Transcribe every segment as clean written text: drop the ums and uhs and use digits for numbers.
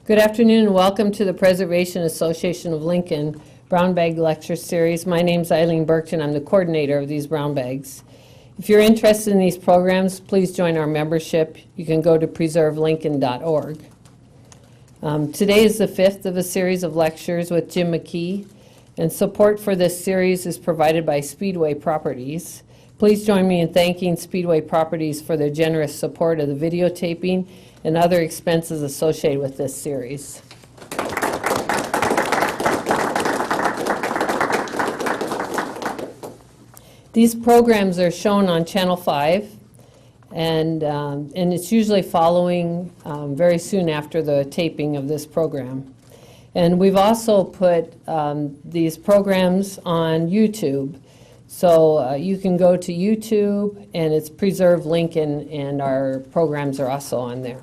Good afternoon and welcome to the Preservation Association of Lincoln Brown Bag Lecture Series. My name is Eileen Burke and I'm the coordinator of these brown bags. If you're interested in these programs, please join our membership. You can go to preservelincoln.org. Today is the fifth of a series of lectures with Jim McKee, and support for this series is provided by Speedway Properties. Please join me in thanking Speedway Properties for their generous support of the videotaping and other expenses associated with this series. These programs are shown on Channel 5, and it's usually following very soon after the taping of this program. And we've also put these programs on YouTube. So you can go to YouTube, and it's Preserve Lincoln, and our programs are also on there.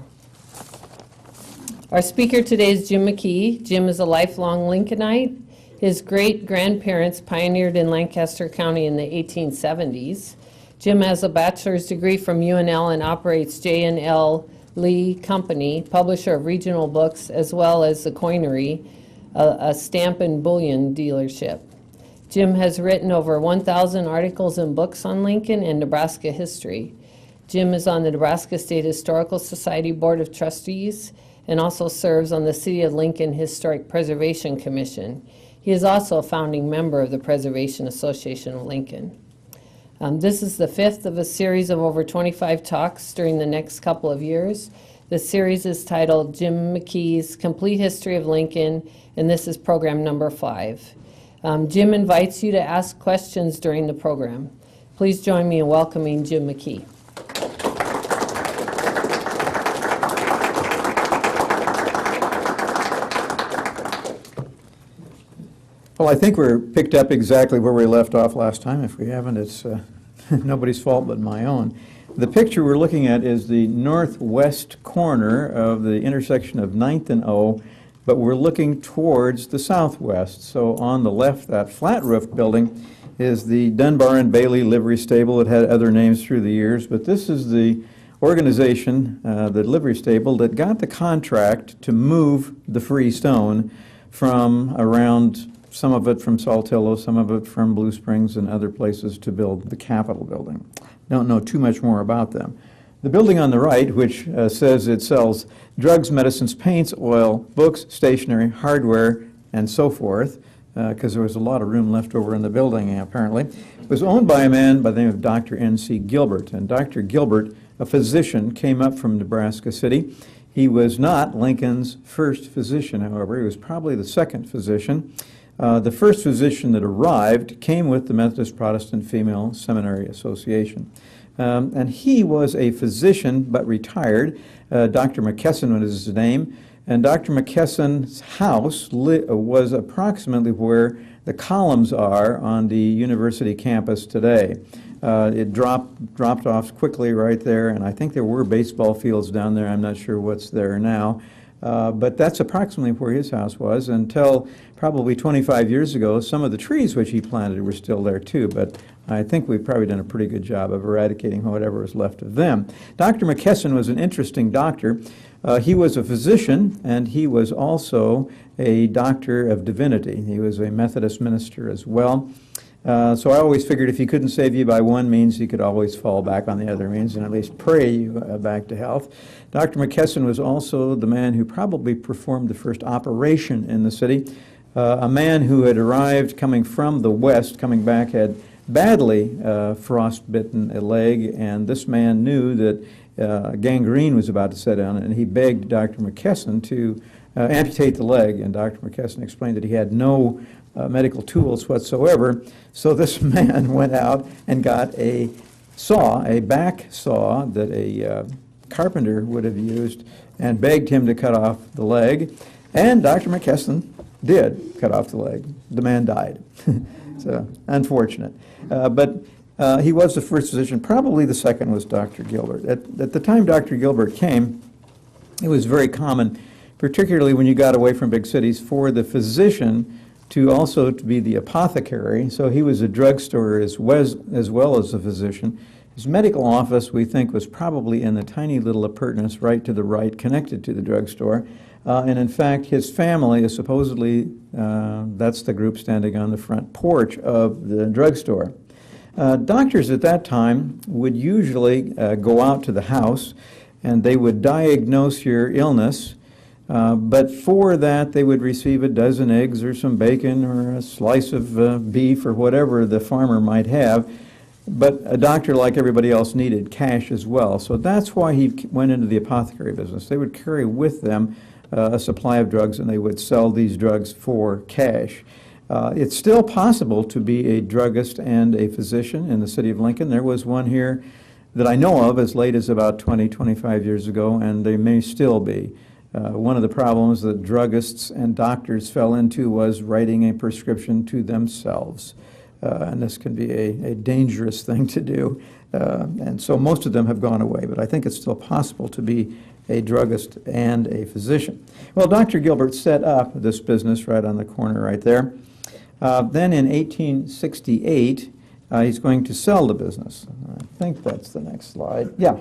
Our speaker today is Jim McKee. Jim is a lifelong Lincolnite. His great-grandparents pioneered in Lancaster County in the 1870s. Jim has a bachelor's degree from UNL and operates J&L Lee Company, publisher of regional books, as well as the Coinery, a stamp and bullion dealership. Jim has written over 1,000 articles and books on Lincoln and Nebraska history. Jim is on the Nebraska State Historical Society Board of Trustees and also serves on the City of Lincoln Historic Preservation Commission. He is also a founding member of the Preservation Association of Lincoln. This is the fifth of a series of over 25 talks during the next couple of years. The series is titled Jim McKee's Complete History of Lincoln, and this is program number 5. Jim invites you to ask questions during the program. Please join me in welcoming Jim McKee. Well, I think we're picked up exactly where we left off last time. If we haven't, it's nobody's fault but my own. The picture we're looking at is the northwest corner of the intersection of 9th and O, but we're looking towards the southwest. So on the left, that flat-roofed building is the Dunbar and Bailey livery stable. It had other names through the years, but this is the organization, the livery stable, that got the contract to move the free stone from around, some of it from Saltillo, some of it from Blue Springs and other places, to build the Capitol building. Don't know too much more about them. The building on the right, which says it sells drugs, medicines, paints, oil, books, stationery, hardware, and so forth, because there was a lot of room left over in the building, apparently, was owned by a man by the name of Dr. N.C. Gilbert. And Dr. Gilbert, a physician, came up from Nebraska City. He was not Lincoln's first physician, however. He was probably the second physician. The first physician that arrived came with the Methodist Protestant Female Seminary Association. And he was a physician, but retired. Dr. McKesson was his name. And Dr. McKesson's house was approximately where the columns are on the university campus today. It dropped off quickly right there, and I think there were baseball fields down there. I'm not sure what's there now. But that's approximately where his house was until probably 25 years ago. Some of the trees which he planted were still there too, but I think we've probably done a pretty good job of eradicating whatever was left of them. Dr. McKesson was an interesting doctor. He was a physician, and he was also a doctor of divinity. He was a Methodist minister as well. So I always figured if he couldn't save you by one means, he could always fall back on the other means and at least pray you back to health. Dr. McKesson was also the man who probably performed the first operation in the city. A man who had arrived coming from the west, coming back, had badly frostbitten a leg, and this man knew that gangrene was about to set in, and he begged Dr. McKesson to amputate the leg, and Dr. McKesson explained that he had no medical tools whatsoever. So this man went out and got a saw, a back saw that a carpenter would have used, and begged him to cut off the leg. And Dr. McKesson did cut off the leg. The man died. So unfortunate. But he was the first physician. Probably the second was Dr. Gilbert. At the time Dr. Gilbert came, it was very common, particularly when you got away from big cities, for the physician to also be the apothecary. So he was a drugstore as well as a physician. His medical office, we think, was probably in the tiny little appurtenance right to the right, connected to the drugstore. And in fact, his family is supposedly, that's the group standing on the front porch of the drugstore. Doctors at that time would usually go out to the house and they would diagnose your illness, but for that they would receive a dozen eggs or some bacon or a slice of beef or whatever the farmer might have. But a doctor, like everybody else, needed cash as well. So that's why he went into the apothecary business. They would carry with them a supply of drugs, and they would sell these drugs for cash. It's still possible to be a druggist and a physician in the city of Lincoln. There was one here that I know of as late as about 20, 25 years ago, and they may still be. One of the problems that druggists and doctors fell into was writing a prescription to themselves. And this can be a dangerous thing to do. And so most of them have gone away, but I think it's still possible to be a druggist and a physician. Well, Dr. Gilbert set up this business right on the corner right there. Then in 1868, he's going to sell the business. I think that's the next slide. Yeah,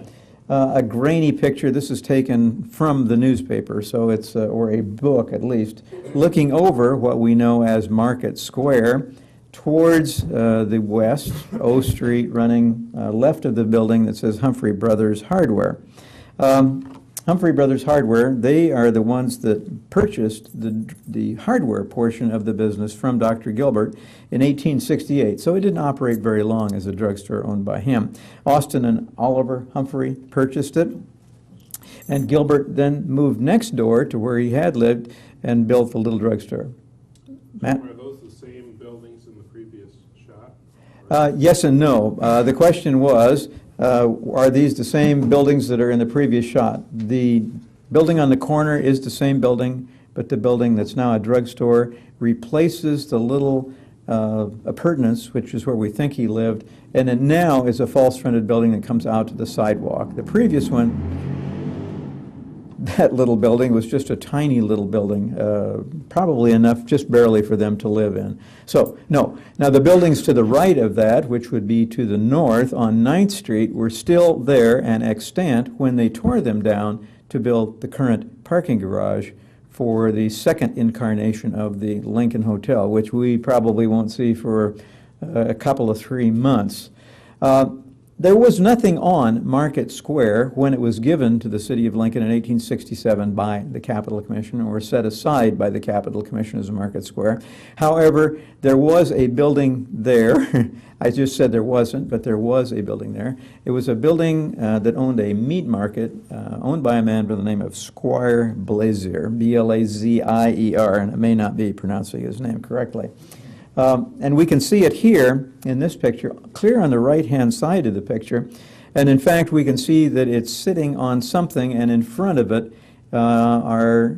a grainy picture. This is taken from the newspaper, so it's, or a book at least, looking over what we know as Market Square, towards the west, O Street, running left of the building that says Humphrey Brothers Hardware. Humphrey Brothers Hardware, they are the ones that purchased the hardware portion of the business from Dr. Gilbert in 1868. So it didn't operate very long as a drugstore owned by him. Austin and Oliver Humphrey purchased it, and Gilbert then moved next door to where he had lived and built the little drugstore. Matt? Are those the same buildings in the previous shot? Yes and no. The question was, are these the same buildings that are in the previous shot? The building on the corner is the same building, but the building that's now a drugstore replaces the little appurtenance, which is where we think he lived, and it now is a false fronted building that comes out to the sidewalk. The previous one, that little building was just a tiny little building, probably enough just barely for them to live in. So, no. Now, the buildings to the right of that, which would be to the north on 9th Street, were still there and extant when they tore them down to build the current parking garage for the second incarnation of the Lincoln Hotel, which we probably won't see for a couple of 3 months. There was nothing on Market Square when it was given to the city of Lincoln in 1867 by the Capital Commission, or set aside by the Capital Commission as a Market Square. However, there was a building there. I just said there wasn't, but there was a building there. It was a building that owned a meat market owned by a man by the name of Squire Blazier, B-L-A-Z-I-E-R, and I may not be pronouncing his name correctly. And we can see it here in this picture, clear on the right-hand side of the picture. And in fact, we can see that it's sitting on something, and in front of it are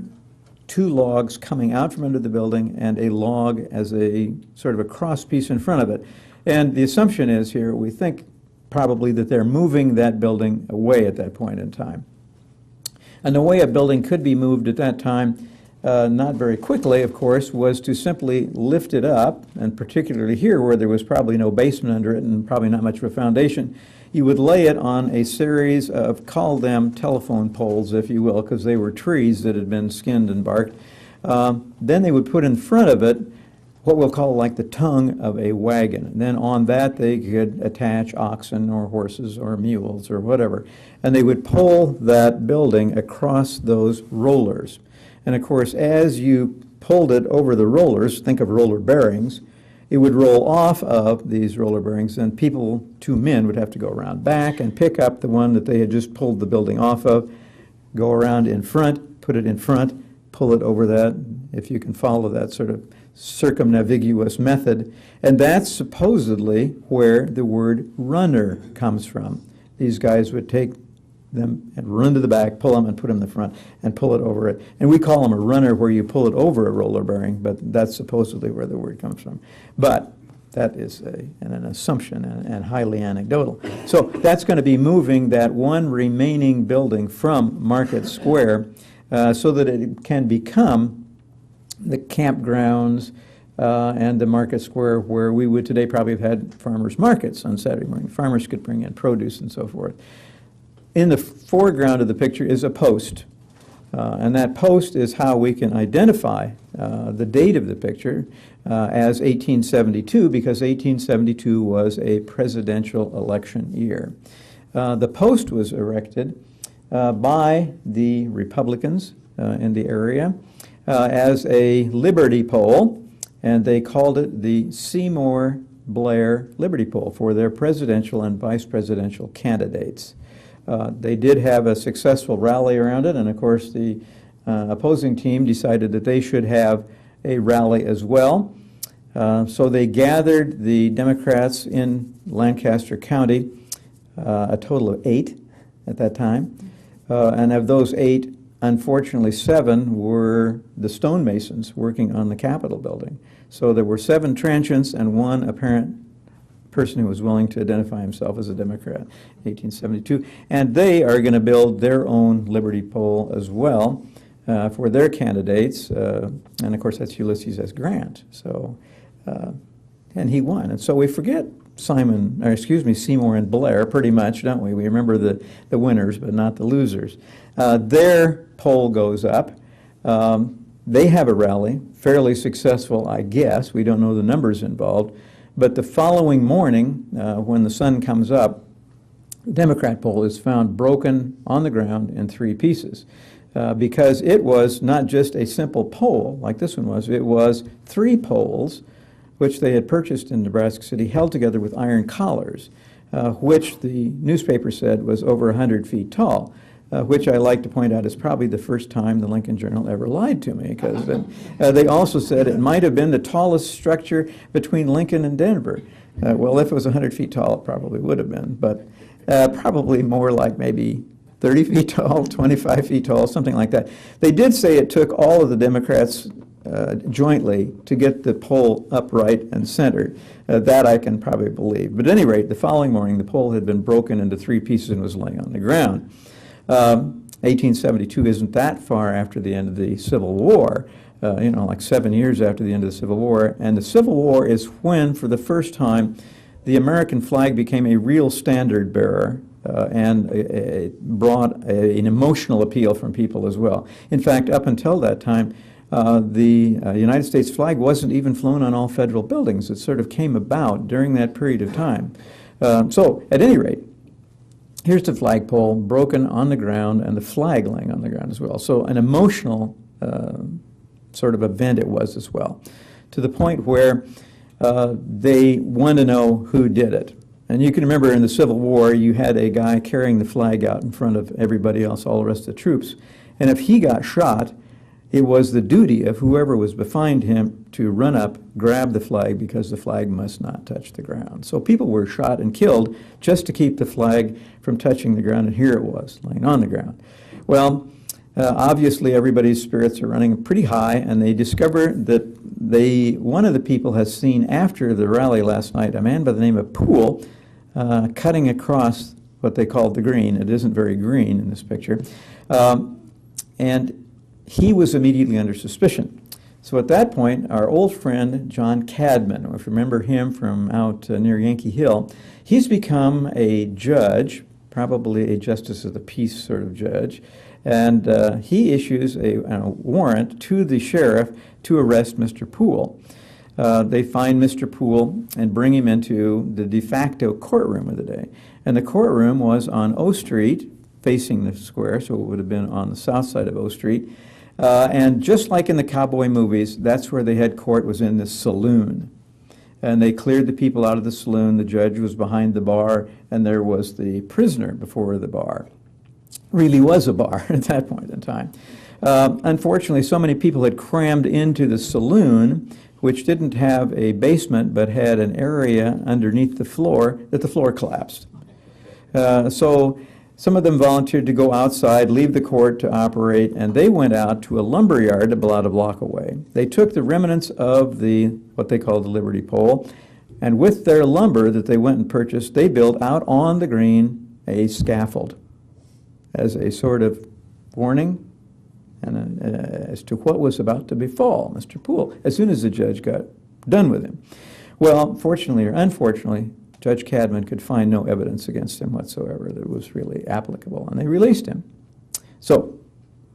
2 logs coming out from under the building and a log as a sort of a cross piece in front of it. And the assumption is here, we think probably that they're moving that building away at that point in time. And the way a building could be moved at that time, not very quickly, of course, was to simply lift it up, and particularly here where there was probably no basement under it and probably not much of a foundation, you would lay it on a series of, call them telephone poles, if you will, because they were trees that had been skinned and barked. Then they would put in front of it what we'll call like the tongue of a wagon. And then on that they could attach oxen or horses or mules or whatever. And they would pull that building across those rollers. And of course, as you pulled it over the rollers, think of roller bearings, it would roll off of these roller bearings, and people, 2 men, would have to go around back and pick up the one that they had just pulled the building off of, go around in front, put it in front, pull it over that, if you can follow that sort of circumnaviguous method. And that's supposedly where the word runner comes from. These guys would take them and run to the back, pull them and put them in the front and pull it over it. And we call them a runner where you pull it over a roller bearing, but that's supposedly where the word comes from. But that is an assumption and highly anecdotal. So that's going to be moving that one remaining building from Market Square so that it can become the campgrounds, and the market square where we would today probably have had farmers markets on Saturday morning. Farmers could bring in produce and so forth. In the foreground of the picture is a post. And that post is how we can identify the date of the picture as 1872, because 1872 was a presidential election year. The post was erected by the Republicans in the area as a liberty pole, and they called it the Seymour Blair Liberty Pole for their presidential and vice presidential candidates. They did have a successful rally around it, and of course the opposing team decided that they should have a rally as well. So they gathered the Democrats in Lancaster County, a total of 8 at that time. And of those 8, unfortunately 7 were the stonemasons working on the Capitol building. So there were 7 transients and 1 apparent person who was willing to identify himself as a Democrat, 1872. And they are going to build their own liberty pole as well for their candidates. And of course, that's Ulysses S. Grant. So, and he won. And so we forget Seymour and Blair pretty much, don't we? We remember the winners, but not the losers. Their poll goes up. They have a rally, fairly successful, I guess. We don't know the numbers involved. But the following morning, when the sun comes up, the Democrat poll is found broken on the ground in 3 pieces because it was not just a simple pole like this one was. It was 3 poles which they had purchased in Nebraska City, held together with iron collars, which the newspaper said was over 100 feet tall. Which I like to point out is probably the first time the Lincoln Journal ever lied to me, because they also said it might have been the tallest structure between Lincoln and Denver. Well, if it was 100 feet tall, it probably would have been, but probably more like maybe 30 feet tall, 25 feet tall, something like that. They did say it took all of the Democrats jointly to get the pole upright and centered. That I can probably believe. But at any rate, the following morning, the pole had been broken into 3 pieces and was laying on the ground. 1872 isn't that far after the end of the Civil War, like 7 years after the end of the Civil War. And the Civil War is when, for the first time, the American flag became a real standard bearer and it brought an emotional appeal from people as well. In fact, up until that time, the United States flag wasn't even flown on all federal buildings. It sort of came about during that period of time. So, at any rate, here's the flagpole broken on the ground and the flag laying on the ground as well. So an emotional sort of event it was as well, to the point where they wanted to know who did it. And you can remember in the Civil War, you had a guy carrying the flag out in front of everybody else, all the rest of the troops. And if he got shot, it was the duty of whoever was behind him to run up, grab the flag, because the flag must not touch the ground. So people were shot and killed just to keep the flag from touching the ground, and here it was, laying on the ground. Well, obviously everybody's spirits are running pretty high, and they discover that one of the people has seen after the rally last night a man by the name of Poole cutting across what they called the green. It isn't very green in this picture. And he was immediately under suspicion. So at that point, our old friend John Cadman, if you remember him from out near Yankee Hill, he's become a judge, probably a justice of the peace sort of judge, and he issues a warrant to the sheriff to arrest Mr. Poole. They find Mr. Poole and bring him into the de facto courtroom of the day. And the courtroom was on O Street, facing the square, so it would have been on the south side of O Street. And just like in the cowboy movies, that's where they had court, was in the saloon. And they cleared the people out of the saloon. The judge was behind the bar, and there was the prisoner before the bar. Really was a bar at that point in time. Unfortunately, so many people had crammed into the saloon, which didn't have a basement but had an area underneath the floor, that the floor collapsed. So some of them volunteered to go outside, leave the court to operate, and they went out to a lumber yard about a block away. They took the remnants of what they called the Liberty Pole, and with their lumber that they went and purchased, they built out on the green a scaffold as a sort of warning and as to what was about to befall Mr. Poole. As soon as the judge got done with him. Well, fortunately or unfortunately, Judge Cadman could find no evidence against him whatsoever that was really applicable, and they released him. So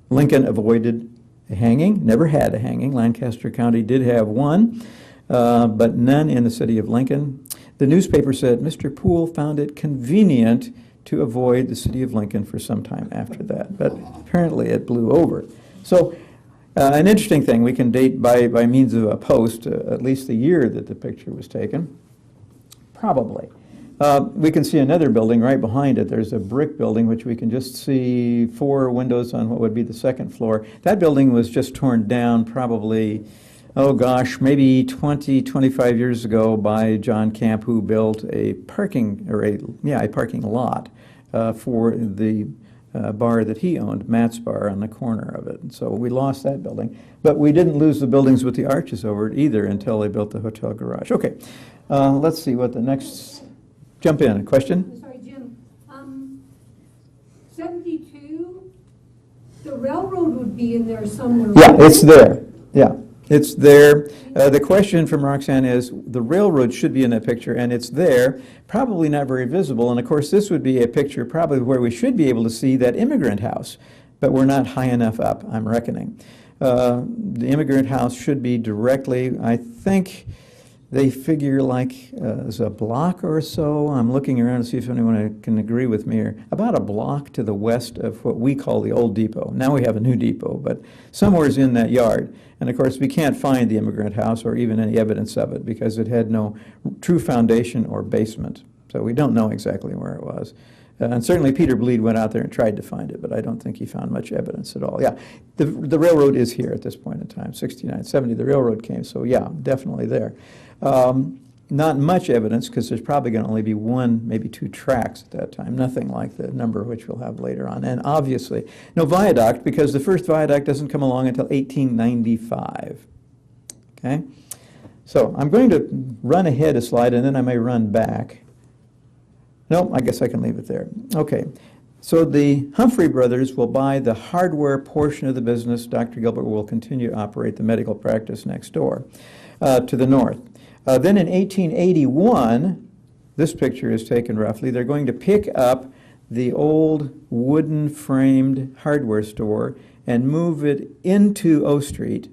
Lincoln avoided a hanging, never had a hanging. Lancaster County did have one, but none in the city of Lincoln. The newspaper said Mr. Poole found it convenient to avoid the city of Lincoln for some time after that, but apparently it blew over. So an interesting thing, we can date by means of a post at least the year that the picture was taken, probably. We can see another building right behind it. There's a brick building, which we can just see 4 windows on what would be the second floor. That building was just torn down probably, oh gosh, maybe 20, 25 years ago by John Camp, who built a parking lot for the bar that he owned, Matt's Bar, on the corner of it. And so we lost that building. But we didn't lose the buildings with the arches over it either until they built the hotel garage. Okay, let's see what the next, jump in, a question? Sorry, Jim. 72, the railroad would be in there somewhere. Yeah, it's there. Yeah, it's there. The question from Roxanne is, the railroad should be in that picture, and it's there, probably not very visible. And of course, this would be a picture probably where we should be able to see that immigrant house, but we're not high enough up, I'm reckoning. The immigrant house should be directly, I think, they figure like as a block or so. I'm looking around to see if anyone can agree with me here. About a block to the west of what we call the old depot. Now we have a new depot, but somewhere's in that yard. And of course, we can't find the immigrant house or even any evidence of it because it had no true foundation or basement. So we don't know exactly where it was. And certainly Peter Bleed went out there and tried to find it, but I don't think he found much evidence at all. Yeah, the railroad is here at this point in time, 69, 70, the railroad came, so yeah, definitely there. Not much evidence because there's probably going to only be 1, maybe 2 tracks at that time, nothing like the number which we'll have later on. And obviously, no viaduct because the first viaduct doesn't come along until 1895. Okay? So I'm going to run ahead a slide and then I may run back. No, I guess I can leave it there. Okay, so the Humphrey brothers will buy the hardware portion of the business. Dr. Gilbert will continue to operate the medical practice next door to the north. Then in 1881, this picture is taken roughly, they're going to pick up the old wooden framed hardware store and move it into O Street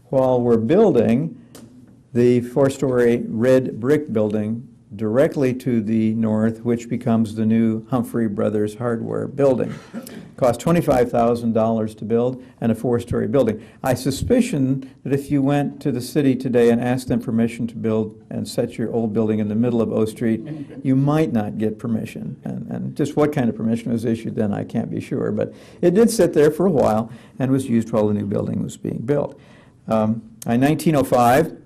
while we're building the 4-story red brick building directly to the north, which becomes the new Humphrey Brothers Hardware building. Cost $25,000 to build and a 4-story building. I suspicion that if you went to the city today and asked them permission to build and set your old building in the middle of O Street, you might not get permission. And just what kind of permission was issued then, I can't be sure. But it did sit there for a while and was used while the new building was being built. In 1905,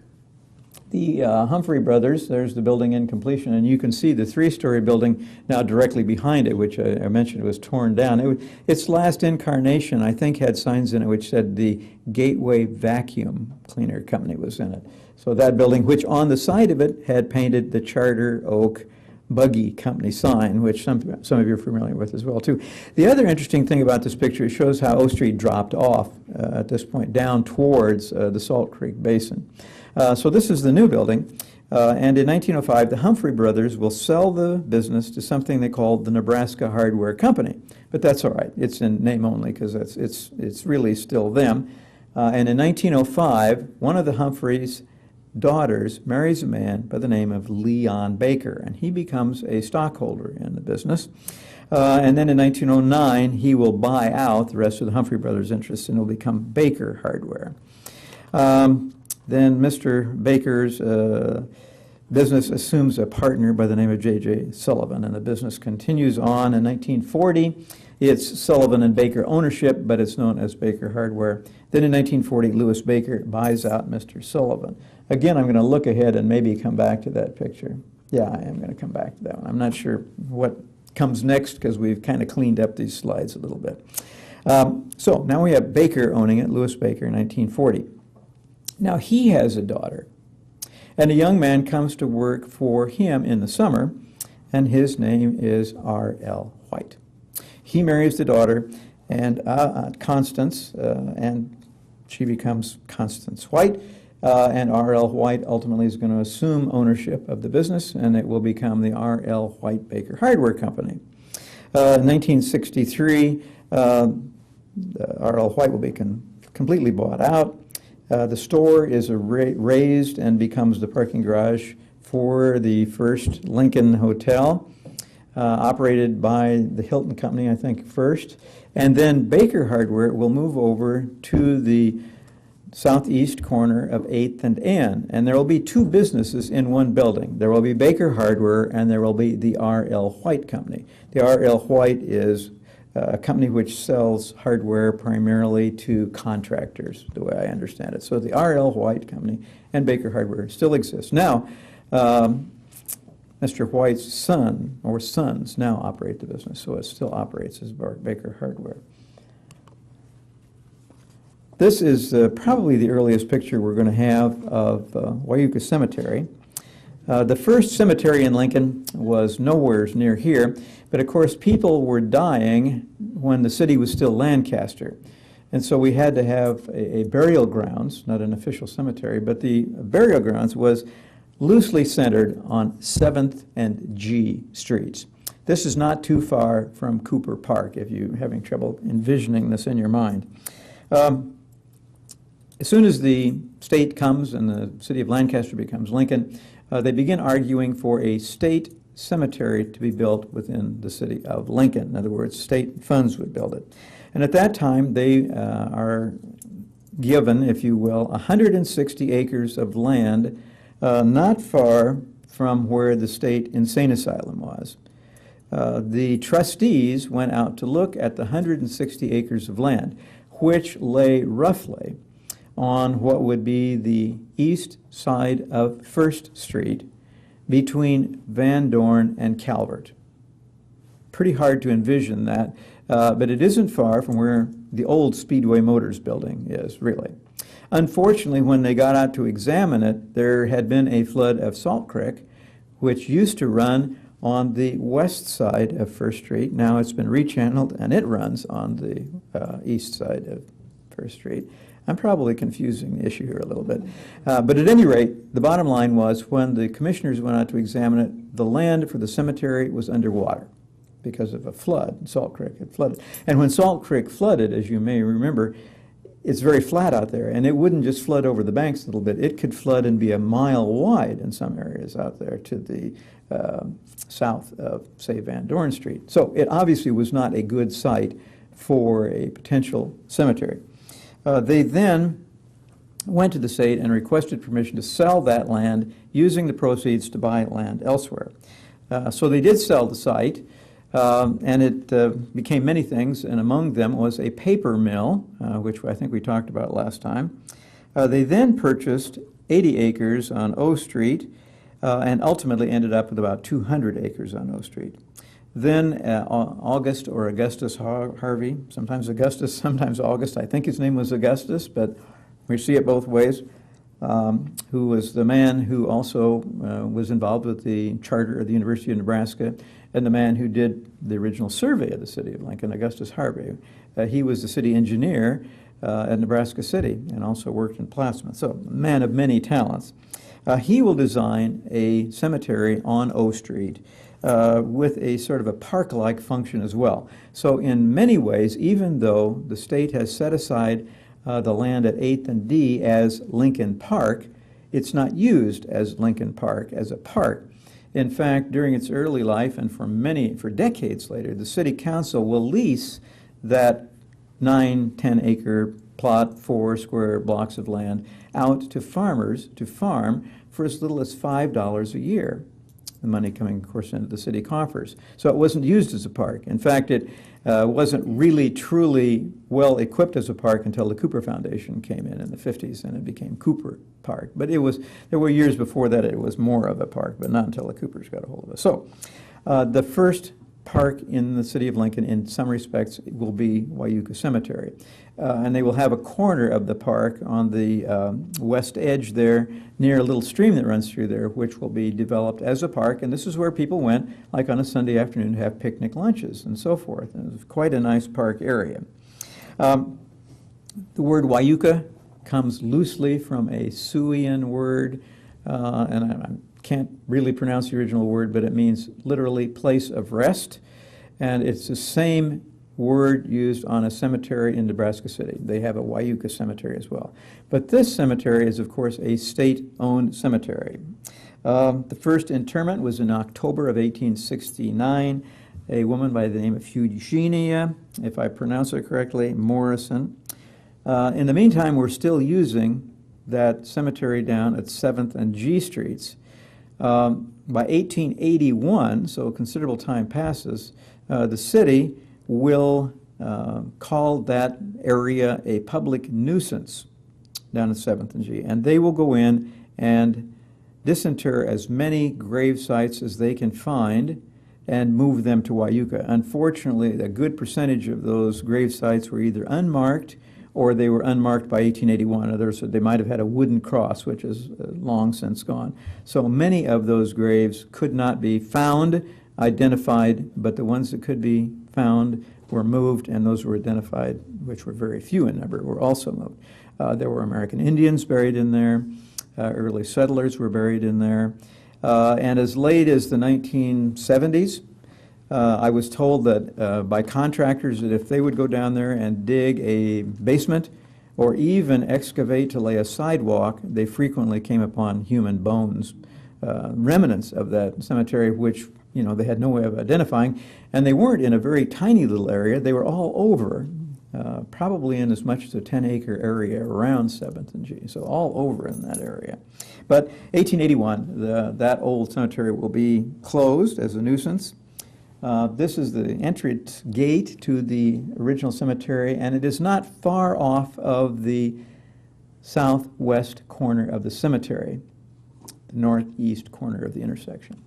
the Humphrey brothers, there's the building in completion, and you can see the 3-story building now directly behind it, which I mentioned was torn down. Its last incarnation, I think, had signs in it which said the Gateway Vacuum Cleaner Company was in it. So that building, which on the side of it had painted the Charter Oak Buggy Company sign, which some of you are familiar with as well, too. The other interesting thing about this picture, it shows how O Street dropped off at this point down towards the Salt Creek Basin. So this is the new building, and in 1905, the Humphrey brothers will sell the business to something they called the Nebraska Hardware Company. But that's all right. It's in name only because it's really still them. And in 1905, one of the Humphreys' daughters marries a man by the name of Leon Baker, and he becomes a stockholder in the business. And then in 1909, he will buy out the rest of the Humphrey brothers' interests, and it will become Baker Hardware. Then Mr. Baker's business assumes a partner by the name of J.J. Sullivan, and the business continues on. In 1940, it's Sullivan and Baker ownership, but it's known as Baker Hardware. Then in 1940, Lewis Baker buys out Mr. Sullivan. Again, I'm going to look ahead and maybe come back to that picture. Yeah, I am going to come back to that one. I'm not sure what comes next because we've kind of cleaned up these slides a little bit. So now we have Baker owning it, Lewis Baker, in 1940. Now he has a daughter, and a young man comes to work for him in the summer, and his name is R.L. White. He marries the daughter, and Constance, and she becomes Constance White. and R.L. White ultimately is going to assume ownership of the business, and it will become the R.L. White Baker Hardware Company. In 1963, R.L. White will be completely bought out. The store is raised and becomes the parking garage for the first Lincoln Hotel, operated by the Hilton Company, I think, first. And then Baker Hardware will move over to the southeast corner of 8th and N. And there will be two businesses in one building. There will be Baker Hardware, and there will be the R.L. White Company. The R.L. White is a company which sells hardware primarily to contractors, the way I understand it. So the R.L. White Company and Baker Hardware still exist. Now, Mr. White's son, or sons, now operate the business, so it still operates as Baker Hardware. This is probably the earliest picture we're going to have of Wyuka Cemetery. The first cemetery in Lincoln was nowhere near here, but of course people were dying when the city was still Lancaster. And so we had to have a burial grounds, not an official cemetery, but the burial grounds was loosely centered on 7th and G Streets. This is not too far from Cooper Park, if you're having trouble envisioning this in your mind. As soon as the state comes and the city of Lancaster becomes Lincoln, they begin arguing for a state cemetery to be built within the city of Lincoln. In other words, state funds would build it. And at that time, they are given, if you will, 160 acres of land not far from where the state insane asylum was. The trustees went out to look at the 160 acres of land, which lay roughly on what would be the east side of 1st Street between Van Dorn and Calvert. Pretty hard to envision that, but it isn't far from where the old Speedway Motors building is, really. Unfortunately, when they got out to examine it, there had been a flood of Salt Creek, which used to run on the west side of 1st Street. Now it's been rechanneled, and it runs on the east side of 1st Street. I'm probably confusing the issue here a little bit. But at any rate, the bottom line was when the commissioners went out to examine it, the land for the cemetery was underwater because of a flood. Salt Creek had flooded. And when Salt Creek flooded, as you may remember, it's very flat out there, and it wouldn't just flood over the banks a little bit. It could flood and be a mile wide in some areas out there to the south of, say, Van Dorn Street. So it obviously was not a good site for a potential cemetery. They then went to the state and requested permission to sell that land using the proceeds to buy land elsewhere. So they did sell the site, and it became many things, and among them was a paper mill, which I think we talked about last time. They then purchased 80 acres on O Street and ultimately ended up with about 200 acres on O Street. Then Augustus Harvey, sometimes Augustus, sometimes August, I think his name was Augustus, but we see it both ways, who was the man who also was involved with the charter of the University of Nebraska, and the man who did the original survey of the city of Lincoln, Augustus Harvey. He was the city engineer at Nebraska City and also worked in Plattsmouth, so a man of many talents. He will design a cemetery on O Street with a sort of a park-like function as well. So in many ways, even though the state has set aside the land at 8th and D as Lincoln Park, it's not used as Lincoln Park, as a park. In fact, during its early life and for decades later, the city council will lease that 9-10 acre plot, 4 square blocks of land, out to farmers to farm for as little as $5 a year. The money coming, of course, into the city coffers. So it wasn't used as a park. In fact, it wasn't really truly well equipped as a park until the Cooper Foundation came in the 50s, and it became Cooper Park. But there were years before that it was more of a park, but not until the Coopers got a hold of it. So the first park in the city of Lincoln, in some respects, will be Wyuka Cemetery. And they will have a corner of the park on the west edge there, near a little stream that runs through there, which will be developed as a park. And this is where people went, like on a Sunday afternoon, to have picnic lunches and so forth. And it's quite a nice park area. The word Wyuka comes loosely from a Siouan word, and I can't really pronounce the original word, but it means literally place of rest. And it's the same word used on a cemetery in Nebraska City. They have a Wyuka cemetery as well. But this cemetery is, of course, a state-owned cemetery. The first interment was in October of 1869. A woman by the name of Eugenia, if I pronounce it correctly, Morrison. In the meantime, we're still using that cemetery down at 7th and G Streets. By 1881, so considerable time passes, the city will call that area a public nuisance down at 7th and G. And they will go in and disinter as many grave sites as they can find and move them to Wyuka. Unfortunately, a good percentage of those grave sites were either unmarked or they were unmarked by 1881. In other words, they might have had a wooden cross, which is long since gone. So many of those graves could not be found, identified, but the ones that could be found were moved, and those were identified, which were very few in number, were also moved. There were American Indians buried in there. Early settlers were buried in there. And as late as the 1970s, I was told that by contractors that if they would go down there and dig a basement or even excavate to lay a sidewalk, they frequently came upon human bones, remnants of that cemetery, which they had no way of identifying. And they weren't in a very tiny little area. They were all over, probably in as much as a 10-acre area around 7th and G, so all over in that area. But 1881, that old cemetery will be closed as a nuisance. This is the entrance gate to the original cemetery, and it is not far off of the southwest corner of the cemetery, the northeast corner of the intersection.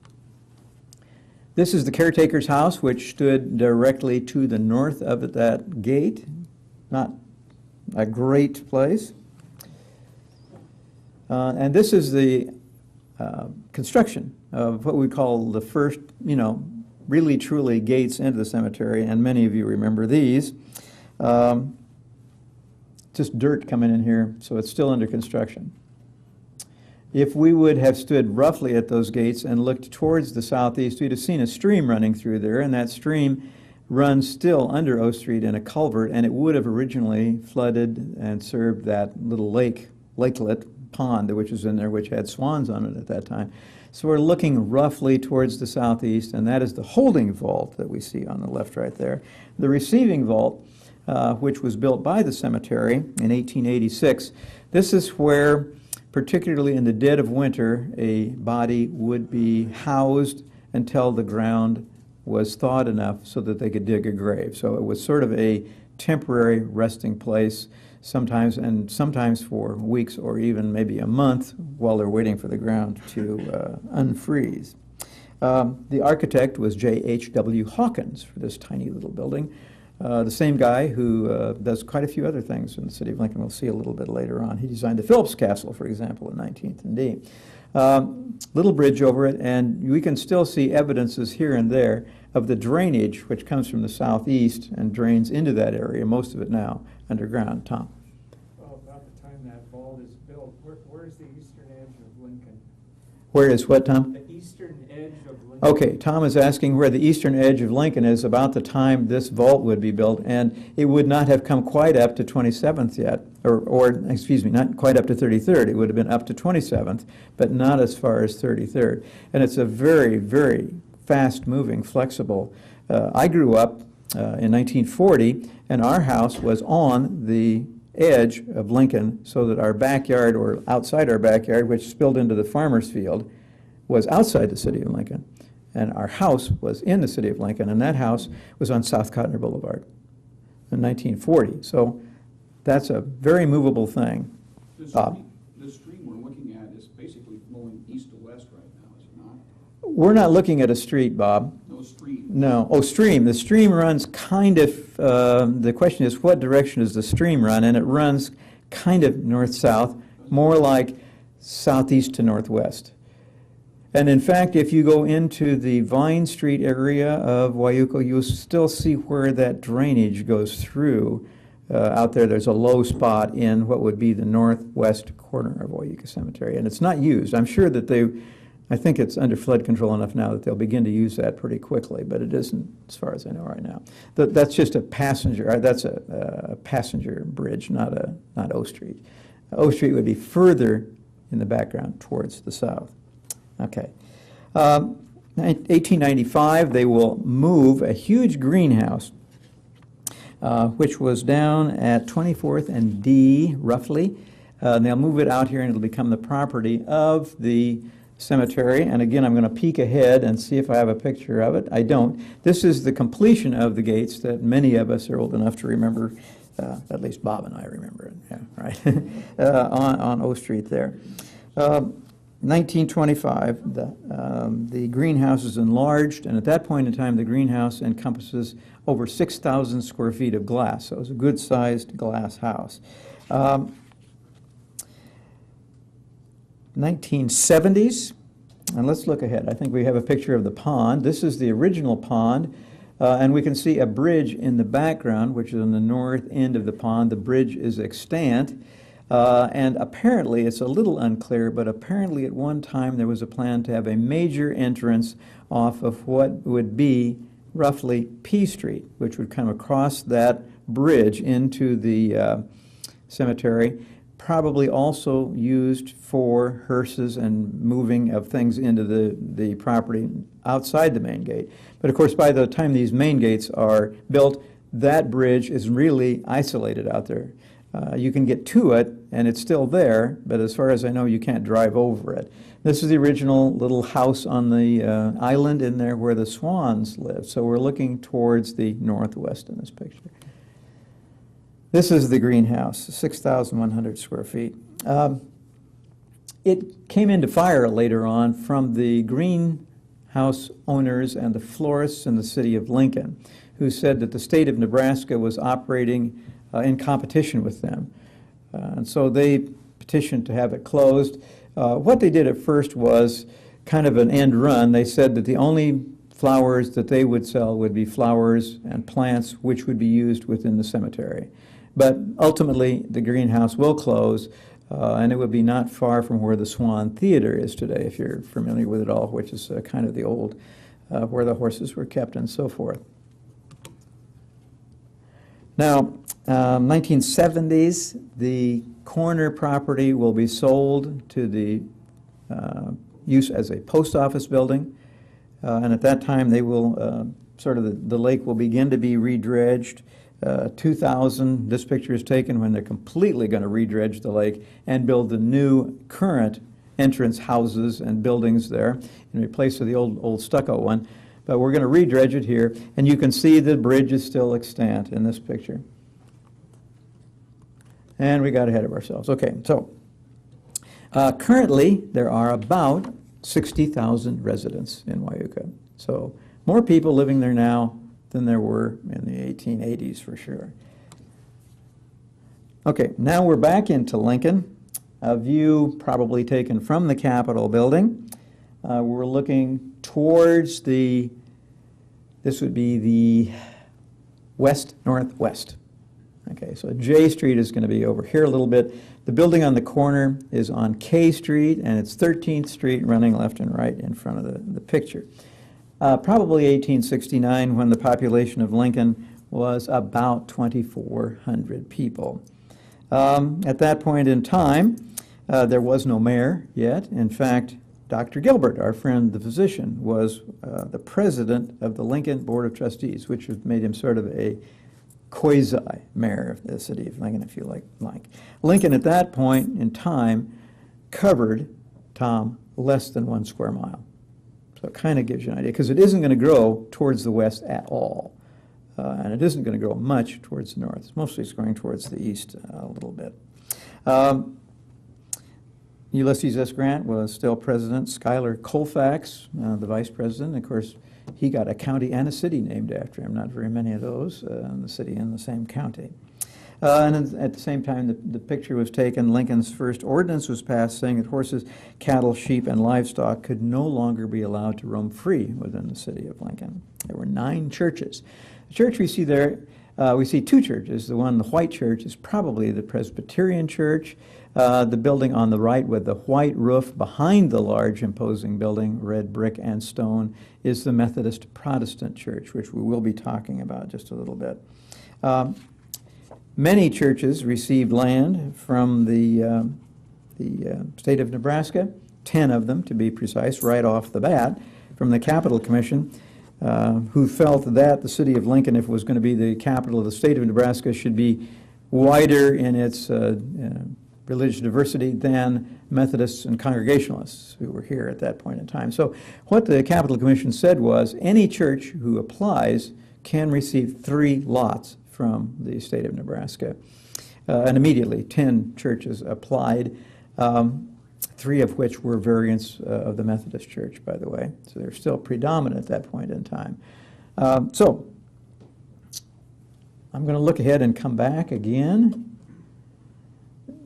This is the caretaker's house, which stood directly to the north of that gate. Not a great place. And this is the construction of what we call the first, really truly gates into the cemetery, and many of you remember these. Just dirt coming in here, so it's still under construction. If we would have stood roughly at those gates and looked towards the southeast, we'd have seen a stream running through there, and that stream runs still under O Street in a culvert, and it would have originally flooded and served that little lakelet pond which was in there, which had swans on it at that time. So we're looking roughly towards the southeast, and that is the holding vault that we see on the left right there. The receiving vault, which was built by the cemetery in 1886, this is where, particularly in the dead of winter, a body would be housed until the ground was thawed enough so that they could dig a grave. So it was sort of a temporary resting place, sometimes for weeks or even maybe a month while they're waiting for the ground to unfreeze. The architect was J.H.W. Hawkins for this tiny little building. The same guy who does quite a few other things in the city of Lincoln. We'll see a little bit later on. He designed the Phillips Castle, for example, in 19th and D. Little bridge over it, and we can still see evidences here and there of the drainage which comes from the southeast and drains into that area, most of it now underground. Tom? Well, about the time that vault is built, where's the eastern edge of Lincoln? Where is what, Tom? The eastern edge of Lincoln. Okay, Tom is asking where the eastern edge of Lincoln is about the time this vault would be built, and it would not have come quite up to 27th yet, or excuse me, not quite up to 33rd. It would have been up to 27th, but not as far as 33rd. And it's a very, very fast-moving, flexible. I grew up in 1940, and our house was on the edge of Lincoln, so that our backyard, or outside our backyard, which spilled into the farmer's field, was outside the city of Lincoln. And our house was in the city of Lincoln, and that house was on South Cotner Boulevard in 1940. So that's a very movable thing. The stream we're looking at is basically flowing east to west right now, is it not? We're not looking at a street, Bob. No stream. No. Oh, stream. The stream runs kind of, the question is, what direction does the stream run? And it runs kind of north-south, more like southeast to northwest. And in fact, if you go into the Vine Street area of Wyuka, you'll still see where that drainage goes through out there. There's a low spot in what would be the northwest corner of Oyuka Cemetery, and it's not used. I'm sure that I think it's under flood control enough now that they'll begin to use that pretty quickly, but it isn't, as far as I know right now. That's just a passenger. That's a passenger bridge, not O Street. O Street would be further in the background towards the south. Okay. 1895, they will move a huge greenhouse, which was down at 24th and D, roughly. They'll move it out here, and it'll become the property of the cemetery. And again, I'm going to peek ahead and see if I have a picture of it. I don't. This is the completion of the gates that many of us are old enough to remember. At least Bob and I remember it. Yeah, right. on O Street there. 1925, the greenhouse is enlarged, and at that point in time, the greenhouse encompasses over 6,000 square feet of glass. So it was a good-sized glass house. 1970s, and let's look ahead. I think we have a picture of the pond. This is the original pond, and we can see a bridge in the background, which is on the north end of the pond. The bridge is extant, and apparently, it's a little unclear, but apparently at one time there was a plan to have a major entrance off of what would be roughly P Street, which would come across that bridge into the cemetery, probably also used for hearses and moving of things into the property outside the main gate. But of course, by the time these main gates are built, that bridge is really isolated out there. You can get to it, and it's still there, but as far as I know, you can't drive over it. This is the original little house on the island in there where the swans live. So we're looking towards the northwest in this picture. This is the greenhouse, 6,100 square feet. It came into fire later on from the greenhouse owners and the florists in the city of Lincoln, who said that the state of Nebraska was operating in competition with them. And so they petitioned to have it closed. What they did at first was kind of an end run. They said that the only flowers that they would sell would be flowers and plants which would be used within the cemetery. But ultimately, the greenhouse will close, and it would be not far from where the Swan Theater is today, if you're familiar with it all, which is kind of the old, where the horses were kept and so forth. Now, 1970s, the corner property will be sold to the use as a post office building, and at that time they will the lake will begin to be redredged. 2000, this picture is taken when they're completely going to redredge the lake and build the new current entrance houses and buildings there in replace of the old stucco one. But we're going to redredge it here, and you can see the bridge is still extant in this picture. And we got ahead of ourselves. Okay, so currently there are about 60,000 residents in Wyuka. So more people living there now than there were in the 1880s for sure. Okay, now we're back into Lincoln, a view probably taken from the Capitol building. We're looking towards this would be the west-northwest. Okay, so J Street is going to be over here a little bit. The building on the corner is on K Street, and it's 13th Street running left and right in front of the picture. Probably 1869, when the population of Lincoln was about 2,400 people. At that point in time, there was no mayor yet. In fact, Dr. Gilbert, our friend the physician, was the president of the Lincoln Board of Trustees, which made him sort of a quasi-mayor of the city of Lincoln, if you like. Lincoln, at that point in time, covered, Tom, less than 1 square mile. So it kind of gives you an idea, because it isn't going to grow towards the west at all. And it isn't going to grow much towards the north. Mostly it's going towards the east a little bit. Ulysses S. Grant was still president. Schuyler Colfax, the vice president. Of course, he got a county and a city named after him. Not very many of those in the city in the same county. And at the same time, the picture was taken. Lincoln's first ordinance was passed saying that horses, cattle, sheep, and livestock could no longer be allowed to roam free within the city of Lincoln. There were 9 churches. The church we see there we see two churches. The one, the white church, is probably the Presbyterian church. The building on the right with the white roof behind the large imposing building, red brick and stone, is the Methodist Protestant church, which we will be talking about just a little bit. Many churches received land from the state of Nebraska, 10 of them to be precise, right off the bat, from the Capital Commission, who felt that the city of Lincoln, if it was going to be the capital of the state of Nebraska, should be wider in its religious diversity than Methodists and Congregationalists who were here at that point in time. So what the Capital Commission said was any church who applies can receive 3 lots from the state of Nebraska. And immediately 10 churches applied, 3 of which were variants of the Methodist Church, by the way. So they're still predominant at that point in time. So I'm going to look ahead and come back again.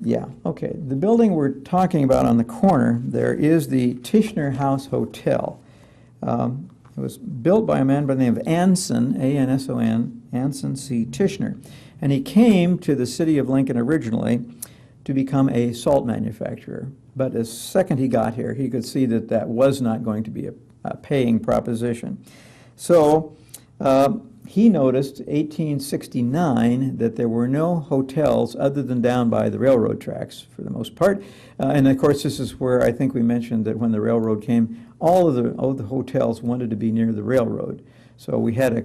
Yeah, okay. The building we're talking about on the corner there is the Tishnar Hotel. It was built by a man by the name of Anson, A-N-S-O-N, Anson C. Tishnar. And he came to the city of Lincoln originally to become a salt manufacturer. But the second he got here, he could see that that was not going to be a paying proposition. So he noticed 1869 that there were no hotels other than down by the railroad tracks for the most part. And of course, this is where I think we mentioned that when the railroad came, all of the hotels wanted to be near the railroad. So we had a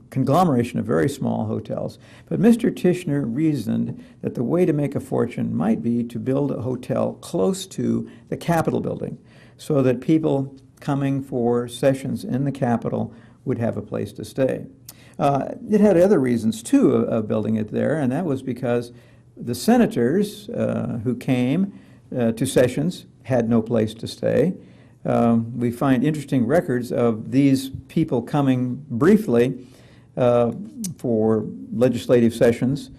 conglomeration of very small hotels. But Mr. Tishnar reasoned that the way to make a fortune might be to build a hotel close to the Capitol building so that people coming for sessions in the Capitol would have a place to stay. It had other reasons, too, of building it there, and that was because the senators who came to sessions had no place to stay. We find interesting records of these people coming briefly for legislative sessions,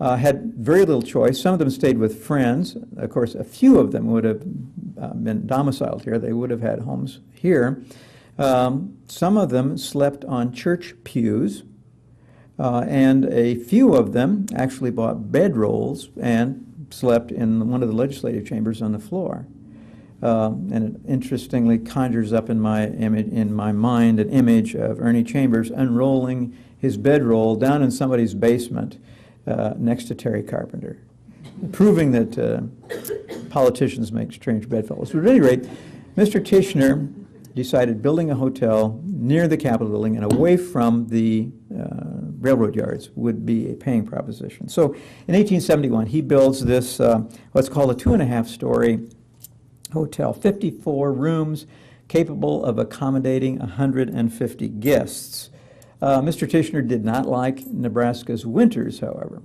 had very little choice. Some of them stayed with friends. Of course, a few of them would have been domiciled here. They would have had homes here. Some of them slept on church pews, and a few of them actually bought bedrolls and slept in one of the legislative chambers on the floor. And it interestingly conjures up in my mind an image of Ernie Chambers unrolling his bedroll down in somebody's basement next to Terry Carpenter, proving that politicians make strange bedfellows. But at any rate, Mr. Tishnar decided building a hotel near the Capitol building and away from the railroad yards would be a paying proposition. So in 1871, he builds this, what's called a 2.5-story hotel, 54 rooms, capable of accommodating 150 guests. Mr. Tishnar did not like Nebraska's winters, however.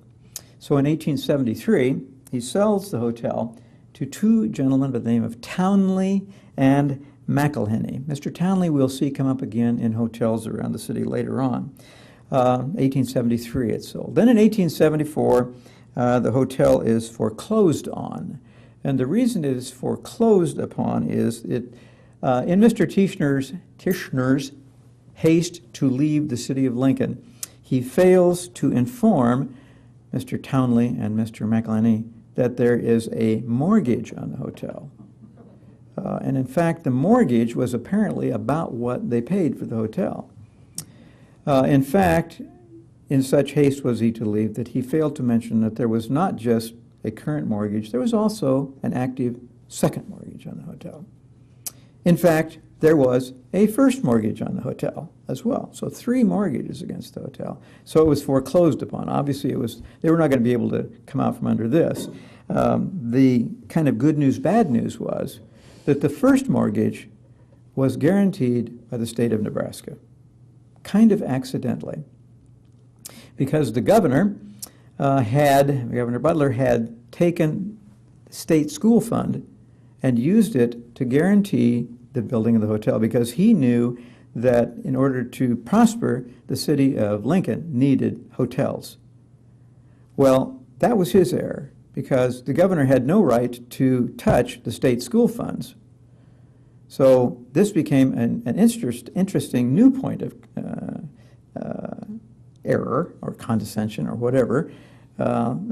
So in 1873, he sells the hotel to 2 gentlemen by the name of Townley and McElhenney. Mr. Townley we'll see come up again in hotels around the city later on. 1873 it's sold. Then in 1874, the hotel is foreclosed on. And the reason it is foreclosed upon is in Mr. Tishnar's haste to leave the city of Lincoln, he fails to inform Mr. Townley and Mr. McElhenney that there is a mortgage on the hotel. And in fact, the mortgage was apparently about what they paid for the hotel. In fact, in such haste was he to leave that he failed to mention that there was not just a current mortgage, there was also an active second mortgage on the hotel. In fact, there was a first mortgage on the hotel as well. So 3 mortgages against the hotel. So it was foreclosed upon. Obviously, they were not going to be able to come out from under this. The kind of good news, bad news was that the first mortgage was guaranteed by the state of Nebraska, kind of accidentally, because the governor Governor Butler had taken the state school fund and used it to guarantee the building of the hotel because he knew that in order to prosper, the city of Lincoln needed hotels. Well, that was his error because the governor had no right to touch the state school funds. So this became an interesting new point of error or condescension or whatever,